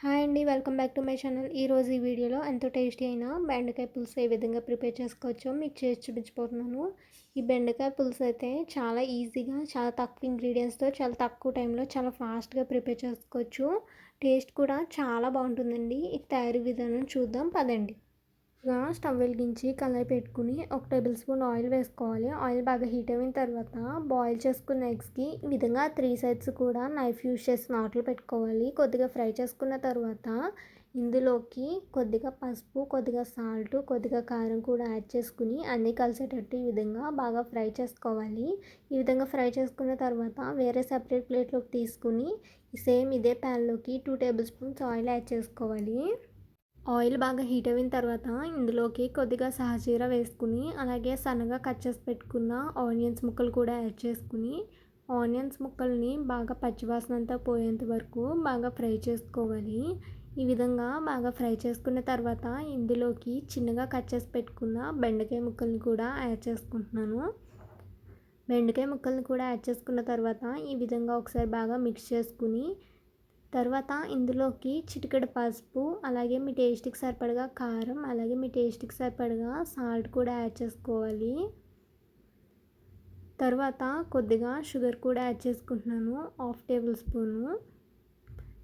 Hi అండి. Welcome back to my channel. ఈరోజు ఈ వీడియోలో ఎంతో టేస్టీ అయిన బెండకాయ పులుసు ఏ విధంగా ప్రిపేర్ చేసుకోవచ్చో మీకు చేసి చూపించబోతున్నాను. ఈ బెండకాయ పులుసు అయితే చాలా ఈజీగా, చాలా తక్కువ ఇంగ్రీడియంట్స్తో, చాలా తక్కువ టైంలో, చాలా ఫాస్ట్గా ప్రిపేర్ చేసుకోవచ్చు. టేస్ట్ కూడా చాలా బాగుంటుందండి. ఈ తయారీ విధానం చూద్దాం పదండి. స్టవ్ వెలిగించి కళాయి పెట్టుకుని 1 టేబుల్ స్పూన్ ఆయిల్ వేసుకోవాలి. ఆయిల్ బాగా హీట్ అయిన తర్వాత బాయిల్ చేసుకున్న ఎగ్స్కి ఈ విధంగా 3 సైడ్స్ కూడా నైఫ్ యూస్ చేసి నాట్లు పెట్టుకోవాలి. కొద్దిగా ఫ్రై చేసుకున్న తర్వాత ఇందులోకి కొద్దిగా పసుపు, కొద్దిగా సాల్ట్, కొద్దిగా కారం కూడా యాడ్ చేసుకుని అన్నీ కలిసేటట్టు ఈ విధంగా బాగా ఫ్రై చేసుకోవాలి. ఈ విధంగా ఫ్రై చేసుకున్న తర్వాత వేరే సపరేట్ ప్లేట్లోకి తీసుకుని సేమ్ ఇదే ప్యాన్లోకి 2 టేబుల్ స్పూన్స్ ఆయిల్ యాడ్ చేసుకోవాలి. ఆయిల్ బాగా హీట్ అయిన తర్వాత ఇందులోకి కొద్దిగా సాజీర వేసుకుని, అలాగే సన్నగా కట్ చేసి పెట్టుకున్న ఆనియన్స్ ముక్కలు కూడా యాడ్ చేసుకుని, ఆనియన్స్ ముక్కల్ని బాగా పచ్చివాసన అంతా పోయేంత వరకు బాగా ఫ్రై చేసుకోవాలి. ఈ విధంగా బాగా ఫ్రై చేసుకున్న తర్వాత ఇందులోకి చిన్నగా కట్ చేసి పెట్టుకున్న బెండకాయ ముక్కల్ని కూడా యాడ్ చేసుకుంటున్నాను. బెండకాయ ముక్కల్ని కూడా యాడ్ చేసుకున్న తర్వాత ఈ విధంగా ఒకసారి బాగా మిక్స్ చేసుకుని, తర్వాత ఇందులోకి చిటికెడు పసుపు, అలాగే మీ టేస్ట్కి సరిపడగా కారం, అలాగే మీ టేస్ట్కి సరిపడగా సాల్ట్ కూడా యాడ్ చేసుకోవాలి. తర్వాత కొద్దిగా షుగర్ కూడా యాడ్ చేసుకుంటున్నాను, 1/2 టేబుల్ స్పూను.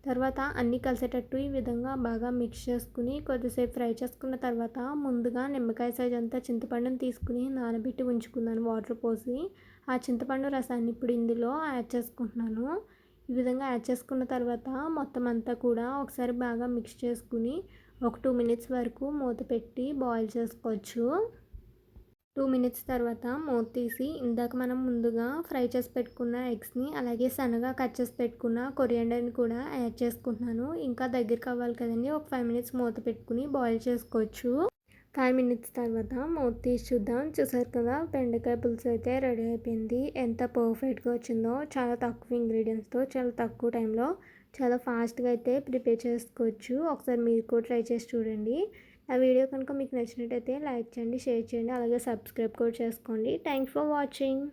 తర్వాత అన్నీ కలిసేటట్టు ఈ విధంగా బాగా మిక్స్ చేసుకుని కొద్దిసేపు ఫ్రై చేసుకున్న తర్వాత ముందుగా నిమ్మకాయ సైజ్ అంతా చింతపండుని తీసుకుని నానబెట్టి ఉంచుకున్నాను వాటర్ పోసి. ఆ చింతపండు రసాన్ని ఇప్పుడు ఇందులో యాడ్ చేసుకుంటున్నాను. ఈ విధంగా యాడ్ చేసుకున్న తర్వాత మొత్తం అంతా కూడా ఒకసారి బాగా మిక్స్ చేసుకుని ఒక 2 మినిట్స్ వరకు మూత పెట్టి బాయిల్ చేసుకోవచ్చు. 2 మినిట్స్ తర్వాత మూత తీసి ఇందాక మనం ముందుగా ఫ్రై చేసి పెట్టుకున్న ఎగ్స్ని, అలాగే సన్నగా కట్ చేసి పెట్టుకున్న కొరియాండర్ని కూడా యాడ్ చేసుకుంటున్నాను. ఇంకా దగ్గరికి అవ్వాలి కదండి, ఒక 5 మినిట్స్ మూత పెట్టుకుని బాయిల్ చేసుకోవచ్చు. 5 మినిట్స్ తర్వాత మూత తీసి చూద్దాం. చూసారు కదా, బెండకాయ పులుసు అయితే రెడీ అయిపోయింది. ఎంత పర్ఫెక్ట్గా వచ్చిందో, చాలా తక్కువ ఇంగ్రీడియంట్స్తో, చాలా తక్కువ టైంలో, చాలా ఫాస్ట్గా అయితే ప్రిపేర్ చేసుకోవచ్చు. ఒకసారి మీరు కూడా ట్రై చేసి చూడండి. ఆ వీడియో కనుక మీకు నచ్చినట్టయితే లైక్ చేయండి, షేర్ చేయండి, అలాగే సబ్స్క్రైబ్ కూడా చేసుకోండి. Thanks for watching.